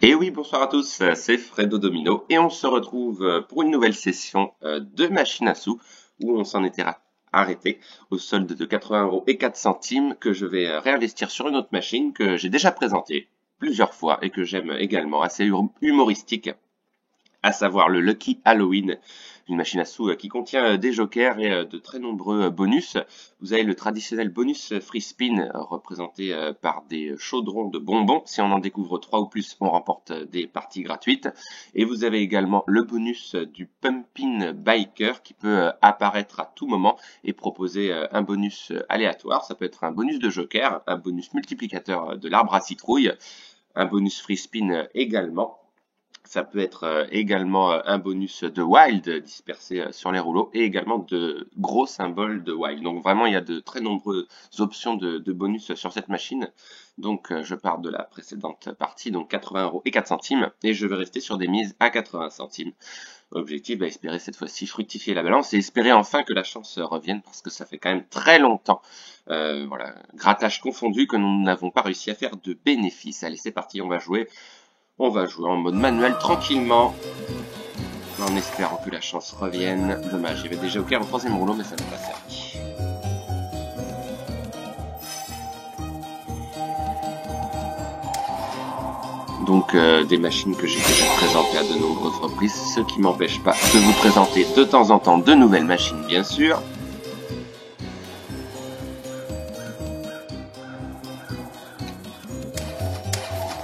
Et oui, bonsoir à tous, c'est Fredo Domino et on se retrouve pour une nouvelle session de machine à sous où on s'en était arrêté au solde de 80 € et 4 centimes que je vais réinvestir sur une autre machine que j'ai déjà présentée plusieurs fois et que j'aime également, assez humoristique, à savoir le Lucky Halloween, une machine à sous qui contient des jokers et de très nombreux bonus. Vous avez le traditionnel bonus free spin représenté par des chaudrons de bonbons. Si on en découvre 3 ou plus, on remporte des parties gratuites. Et vous avez également le bonus du Pumpkin Biker qui peut apparaître à tout moment et proposer un bonus aléatoire. Ça peut être un bonus de joker, un bonus multiplicateur de l'arbre à citrouille, un bonus free spin également. Ça peut être également un bonus de wild dispersé sur les rouleaux et également de gros symboles de wild. Donc vraiment, il y a de très nombreuses options de bonus sur cette machine. Donc je pars de la précédente partie, donc 80 € et 4 centimes, et je vais rester sur des mises à 80 centimes. Objectif, espérer cette fois-ci fructifier la balance et espérer enfin que la chance revienne parce que ça fait quand même très longtemps, voilà, grattage confondu, que nous n'avons pas réussi à faire de bénéfices. Allez, c'est parti, on va jouer. On va jouer en mode manuel tranquillement, en espérant que la chance revienne. Dommage, il y avait déjà au au troisième rouleau, mais ça n'a pas servi. Donc des machines que j'ai déjà présentées à de nombreuses reprises, ce qui m'empêche pas de vous présenter de temps en temps de nouvelles machines, bien sûr.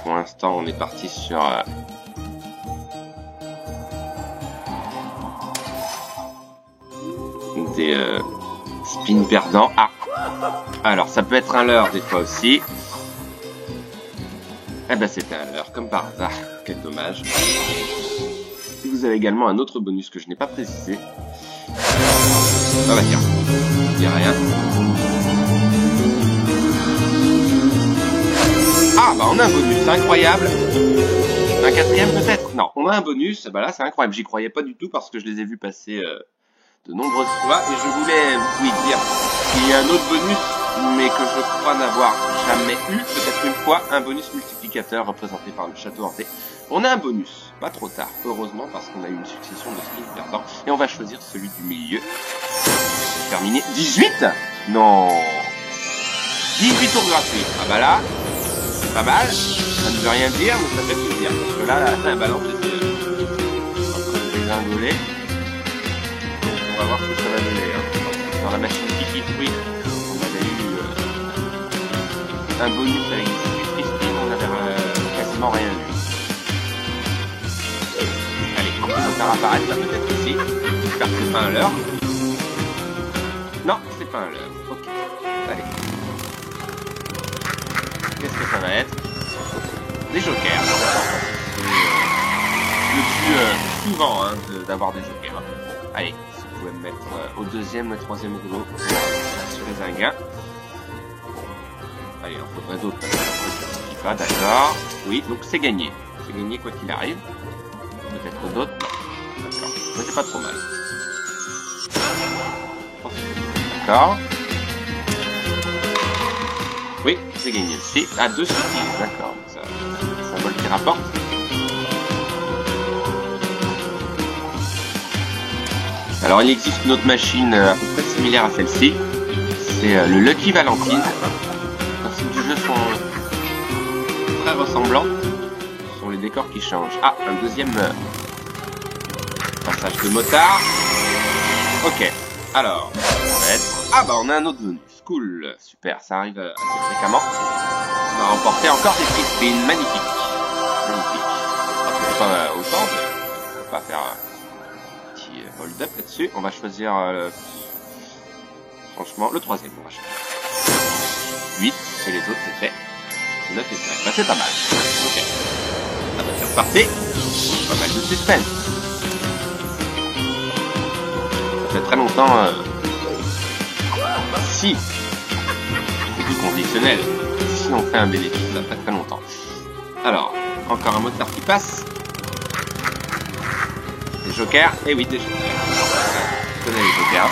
Pour l'instant, on est parti sur des spins perdants. Ah, alors ça peut être un leurre des fois aussi. Eh ben c'était un leurre, comme par hasard. Quel dommage. Vous avez également un autre bonus que je n'ai pas précisé. Ah bah tiens, il n'y a rien. Ah bah on a un bonus, c'est incroyable. Un quatrième peut-être? Non, on a un bonus, bah là c'est incroyable, j'y croyais pas du tout parce que je les ai vus passer de nombreuses fois et je voulais dire qu'il y a un autre bonus mais que je crois n'avoir jamais eu, peut-être une fois, un bonus multiplicateur représenté par le château hanté. On a un bonus, pas trop tard, heureusement parce qu'on a eu une succession de spins perdants et on va choisir celui du milieu. C'est terminé. 18? Non, 18 tours gratuits. Ah bah là, c'est pas mal, ça ne veut rien dire mais ça fait plaisir parce que là la balance était en train de dégringoler. On va voir ce que ça va donner. Dans la machine Kiki Fruit, on avait eu un bonus avec 18 spins, on avait quasiment rien eu. Allez, on va faire apparaître là peut-être ici. J'espère que c'est pas un leurre. Non, c'est pas un leurre. Ok, allez. Qu'est-ce que ça va être? Des jokers. Le plus souvent d'avoir des jokers. Allez. Vous pouvez me mettre au deuxième et troisième rouleau sur les un gain. Allez, il en faudrait d'autres parce que ça ne suffit pas, d'accord. Oui, donc c'est gagné. C'est gagné quoi qu'il arrive. Peut-être d'autres. D'accord. Mais c'est pas trop mal. D'accord. Oui, c'est gagné aussi. Ah, 2 sur 10, d'accord. C'est un symbole qui rapporte. Alors il existe une autre machine à peu près similaire à celle-ci, c'est le Lucky Valentine. Les principes du jeu sont très ressemblants, ce sont les décors qui changent. Ah, un deuxième passage de motard. Ok, alors, ça va être... Ah bah on a un autre bonus, cool, super, ça arrive assez fréquemment. On va remporter encore des free spins, magnifique. Magnifique. Alors, pas autant, mais on va pas faire... hold up là-dessus, on va choisir franchement le troisième, on va choisir 8 et les autres c'est fait 9 et 5, bah c'est pas mal. Ok, ça va faire partie, pas mal de suspense. Ça fait très longtemps si c'est du conditionnel, si on fait un bénéfice, ça fait très longtemps. Alors, encore un motard qui passe. Des jokers, et oui, des jokers. Je connais les jokers.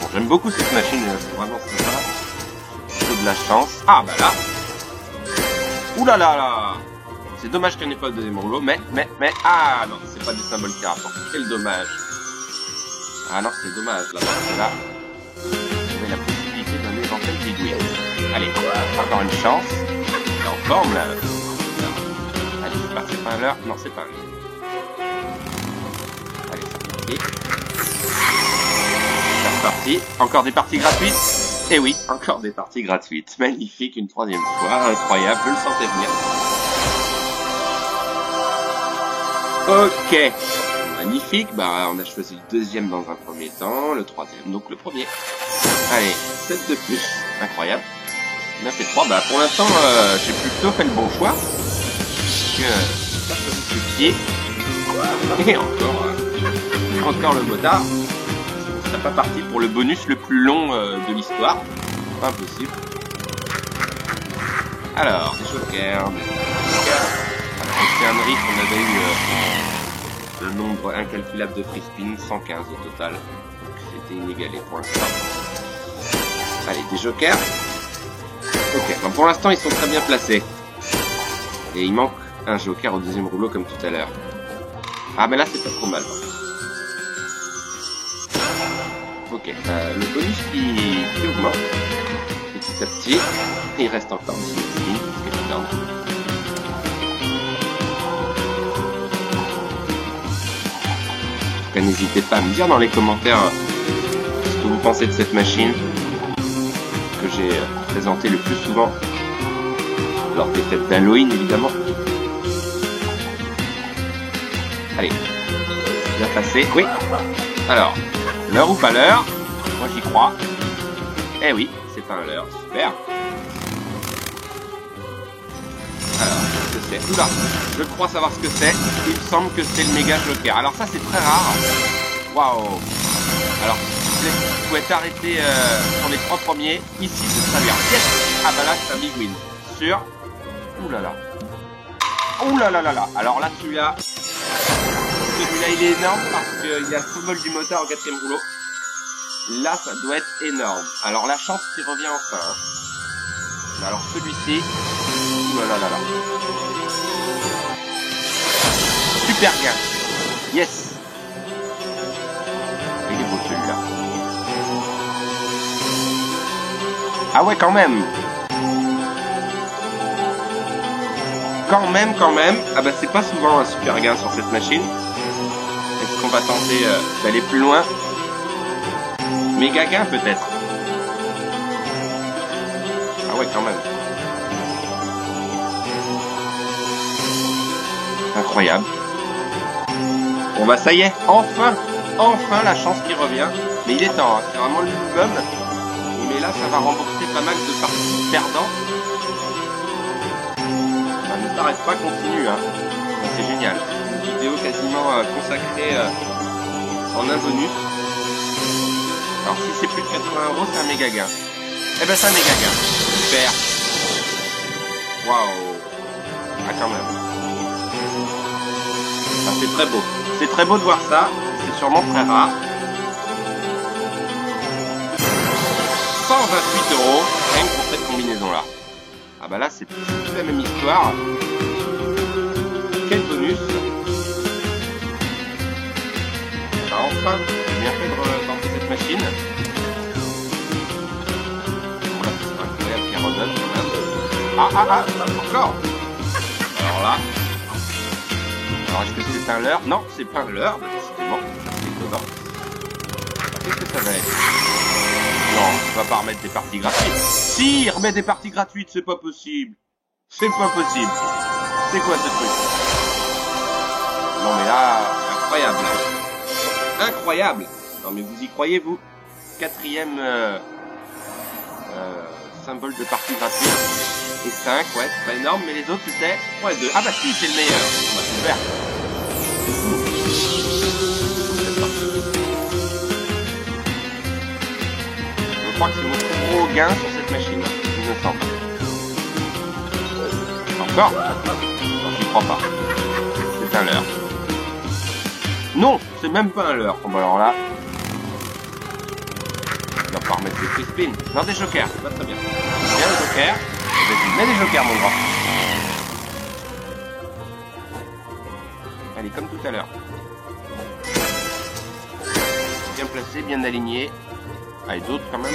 Bon, j'aime beaucoup cette machine, c'est vraiment sympa. Plutôt de la chance. Ah bah là. Ouh là là là. C'est dommage qu'il n'y ait pas de deuxième rouleau, mais... Ah non, c'est pas des symboles qui rapportent. Quel dommage. Ah non, c'est dommage, là, parce que là... J'avais la possibilité d'un éventuel big win. Allez, encore une chance. C'est en forme, là. Allez, c'est parti, c'est pas un leurre. Non, c'est pas un leurre. Allez, c'est parti. C'est reparti. Encore des parties gratuites. Et oui, encore des parties gratuites. Magnifique, une troisième fois. Incroyable, je le sentais venir. Ok. Magnifique. Bah, on a choisi le deuxième dans un premier temps, le troisième, donc le premier. Allez, 7 de plus. Incroyable. On a fait 3. Bah, pour l'instant, j'ai plutôt fait le bon choix. Que ça se pied. Et encore le motard. On serait pas parti pour le bonus le plus long de l'histoire. Pas impossible. Alors, des jokers. C'est un riff, on avait eu le nombre incalculable de free spin, 115 au total. C'était inégalé pour l'instant. Allez, des jokers. Ok, bon, pour l'instant ils sont très bien placés. Et il manque un joker au deuxième rouleau comme tout à l'heure. Ah mais là c'est pas trop mal. Ok, le bonus qui augmente petit à petit. Il reste encore 10 spins, ce qui est énorme. N'hésitez pas à me dire dans les commentaires ce que vous pensez de cette machine que j'ai présentée le plus souvent lors des fêtes d'Halloween évidemment. Allez, bien passé. Oui. Alors, l'heure ou pas l'heure? Moi j'y crois. Eh oui, c'est pas un leurre. Super. Alors, qu'est-ce que c'est? Oula, je crois savoir ce que c'est. Il me semble que c'est le méga joker. Alors ça c'est très rare. Waouh. Alors s'il vous plaît, si vous pouvez t'arrêter sur les 3 premiers, ici ce sera bien. Yes. Ah bah là c'est un big win. Sûr. Ouh là là. Ouh là là là là. Alors là celui-là il est énorme parce qu'il y a le symbole du motard au 4e rouleau. Là ça doit être énorme. Alors la chance qui revient enfin. Hein. Alors celui-ci. Ouh là là là là. Super gain. Yes. Il est beau celui-là. Ah ouais, quand même. Quand même. Ah bah c'est pas souvent un super gain sur cette machine. Est-ce qu'on va tenter d'aller plus loin? Méga gain peut-être. Ah ouais, quand même. Incroyable. Bon bah ça y est, enfin la chance qui revient. Mais il est temps, hein. C'est vraiment le minimum. Mais là ça va rembourser pas mal de parties perdants. Ça ne s'arrête pas, continue. Hein. C'est génial. Une vidéo quasiment consacrée en un bonus. Alors si c'est plus de 80 €, c'est un méga gain. Eh ben c'est un méga gain. Super. Waouh. Ah quand même. Ah, c'est très beau. C'est très beau de voir ça. C'est sûrement très rare. 128 € rien que pour cette combinaison-là. Ah bah là, c'est plus la même histoire. Quel bonus. Bah enfin, j'ai bien fait de tenter cette machine. Bon là, c'est incroyable qu'il redonne quand même. Ah, encore. Alors là. Alors est-ce que c'est un leurre? Non, c'est pas un leurre, décidément. C'est étonnant. Qu'est-ce que ça va être? Non, on va pas remettre des parties gratuites. Si, remet des parties gratuites, c'est pas possible. C'est pas possible. C'est quoi ce truc? Non mais là, incroyable. Incroyable. Non mais vous y croyez vous? 4e symbole de partie gratuite. Et 5, ouais, c'est pas énorme, mais les autres c'était 3 et 2. Ah bah si, c'est le meilleur. Bah, super. Je crois que c'est mon plus gros gain sur cette machine. 1900. Encore? Non, j'y crois pas. C'est un leurre. Non, c'est même pas un leurre. Bon, alors là. Non, Des free spin. Non, des jokers. Pas très bien. Bien le joker. Vas-y, mets des jokers, mon grand. Allez, comme tout à l'heure. Bien placé, bien aligné. Allez, d'autres quand même.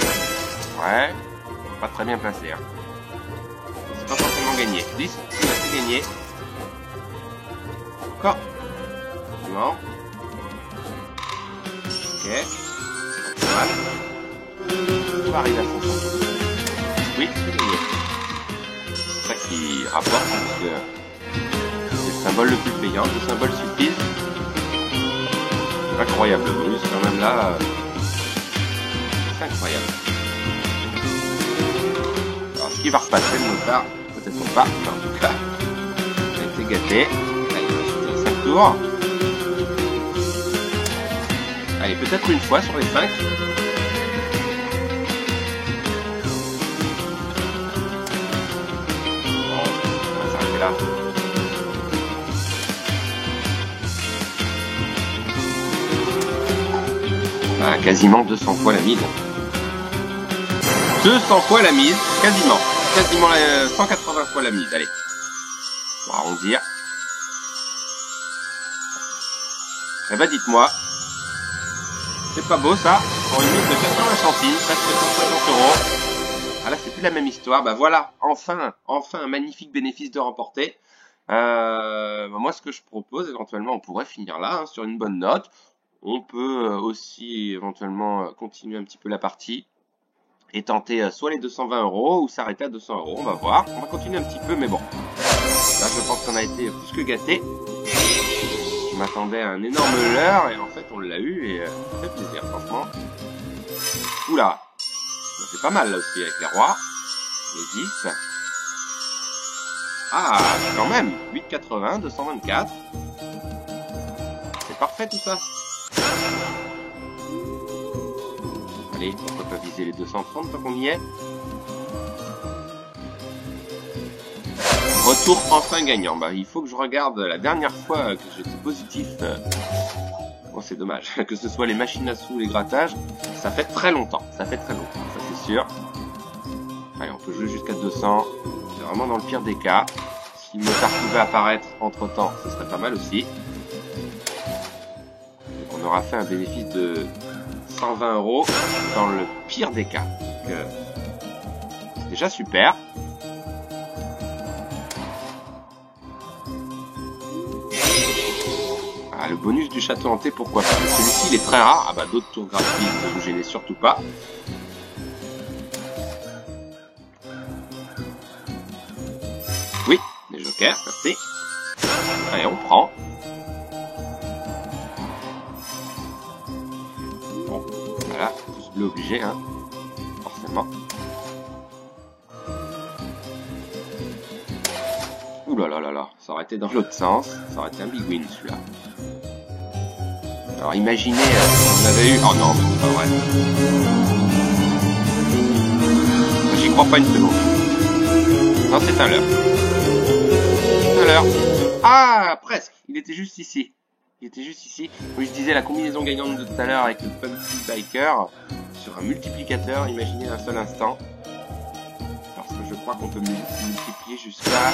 Ouais. Pas très bien placé. Hein. C'est pas forcément gagné. 10, c'est gagné. Encore. Non. Ok. C'est pas mal. On va arriver à 500. Oui, c'est gagné. C'est ça qui rapporte parce que c'est le symbole le plus payant. Le symbole suffit. Incroyable le bonus quand même là. C'est incroyable. Alors ce qui va repasser le motard, peut-être pas, mais en tout cas, on a été gâté. Allez, on va jeter 5 tours. Allez, peut-être une fois sur les 5. Bon, on va s'arrêter là. Ah, quasiment 200 fois la mise. 200 fois la mise, quasiment. Quasiment 180 fois la mise, allez. On va arrondir. Eh ben dites-moi. C'est pas beau ça. Pour une mise de 80 centimes, presque 150 euros. Ah là c'est plus la même histoire. Bah voilà, enfin un magnifique bénéfice de remporter. Moi ce que je propose, éventuellement on pourrait finir là, hein, sur une bonne note. On peut aussi éventuellement continuer un petit peu la partie et tenter soit les 220 euros ou s'arrêter à 200 euros. On va voir. On va continuer un petit peu, mais bon. Là, je pense qu'on a été plus que gâtés. Je m'attendais à un énorme leurre et en fait, on l'a eu et ça fait plaisir, franchement. Oula. C'est pas mal là aussi avec les rois. Les 10. Ah, quand même. 8,80, 224. C'est parfait tout ça. Allez, on peut pas viser les 230 tant qu'on y est. Retour enfin gagnant. Bah, il faut que je regarde la dernière fois que j'étais positif. Bon, c'est dommage. Que ce soit les machines à sous ou les grattages, ça fait très longtemps. Ça fait très longtemps, ça c'est sûr. Allez, on peut jouer jusqu'à 200. C'est vraiment dans le pire des cas. Si le motard pouvait apparaître entre temps, ce serait pas mal aussi. Donc, on aura fait un bénéfice de 120 euros dans le pire des cas. C'est déjà super. Ah, le bonus du château hanté, pourquoi pas. Celui-ci, il est très rare. Ah bah d'autres tours gratuits, ne vous gênez surtout pas. Oui, des jokers, merci. Allez, on prend. Bon, voilà, tous bleus obligés, hein, forcément. Ouh là là là là, ça aurait été dans l'autre sens, ça aurait été un big win celui-là. Alors imaginez si on avait eu... Oh non, mais c'est pas vrai. J'y crois pas une seconde. Non, c'est un leurre. C'est un leurre. Ah, presque. Il était juste ici. Il était juste ici. Comme je disais, la combinaison gagnante de tout à l'heure avec le Pumpkin Biker sur un multiplicateur, imaginez un seul instant. Parce que je crois qu'on peut multiplier jusqu'à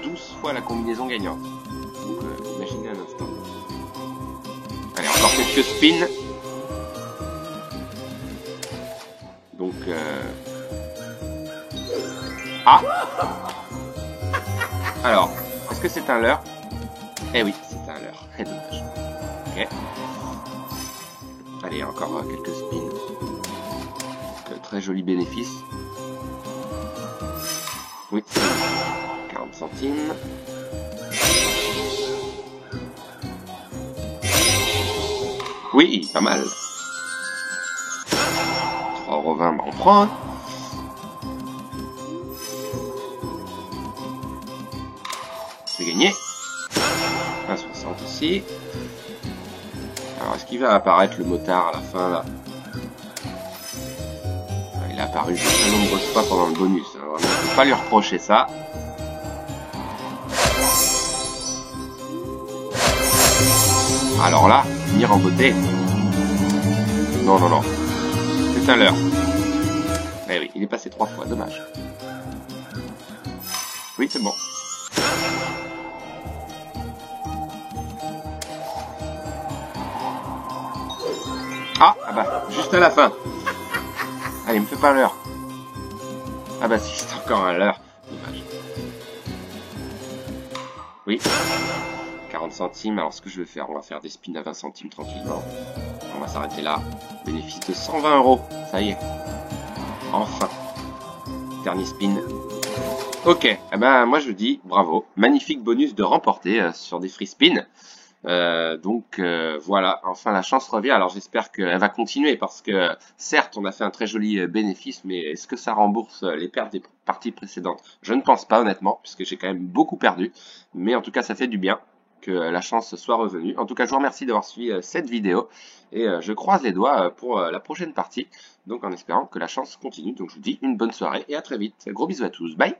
12 fois la combinaison gagnante. Donc imaginez un instant. Allez, encore quelques spins. Donc ah. Alors, est-ce que c'est un leurre? Eh oui, c'est un leurre. Très dommage. Ok. Allez, encore quelques spins. Donc, très joli bénéfice. Oui, 40 centimes. Oui, pas mal. 3,20 €, bah on prend. Hein. C'est gagné. 1,60 aussi. Alors, est-ce qu'il va apparaître le motard à la fin, là? Il a apparu de très nombreuses fois pendant le bonus. Hein. Vraiment, on ne peut pas lui reprocher ça. Alors là, finir en beauté. Non, non, non. C'est un leurre. Oui, il est passé 3 fois, dommage. Oui, c'est bon. Ah bah, juste à la fin. Allez, me fais pas l'heure. Ah bah si, c'est encore un leurre. Dommage. Oui. 40 centimes. Alors ce que je vais faire, on va faire des spins à 20 centimes tranquillement. On va s'arrêter là. Bénéfice de 120 €. Ça y est. Enfin. Dernier spin. Ok. Eh ben moi je dis bravo. Magnifique bonus de remporter sur des free spins. Voilà, enfin la chance revient. Alors j'espère qu'elle va continuer parce que certes on a fait un très joli bénéfice, mais est-ce que ça rembourse les pertes des parties précédentes? Je ne pense pas honnêtement, puisque j'ai quand même beaucoup perdu. Mais en tout cas ça fait du bien que la chance soit revenue. En tout cas je vous remercie d'avoir suivi cette vidéo et je croise les doigts pour la prochaine partie. Donc en espérant que la chance continue. Donc je vous dis une bonne soirée et à très vite. Gros bisous à tous. Bye!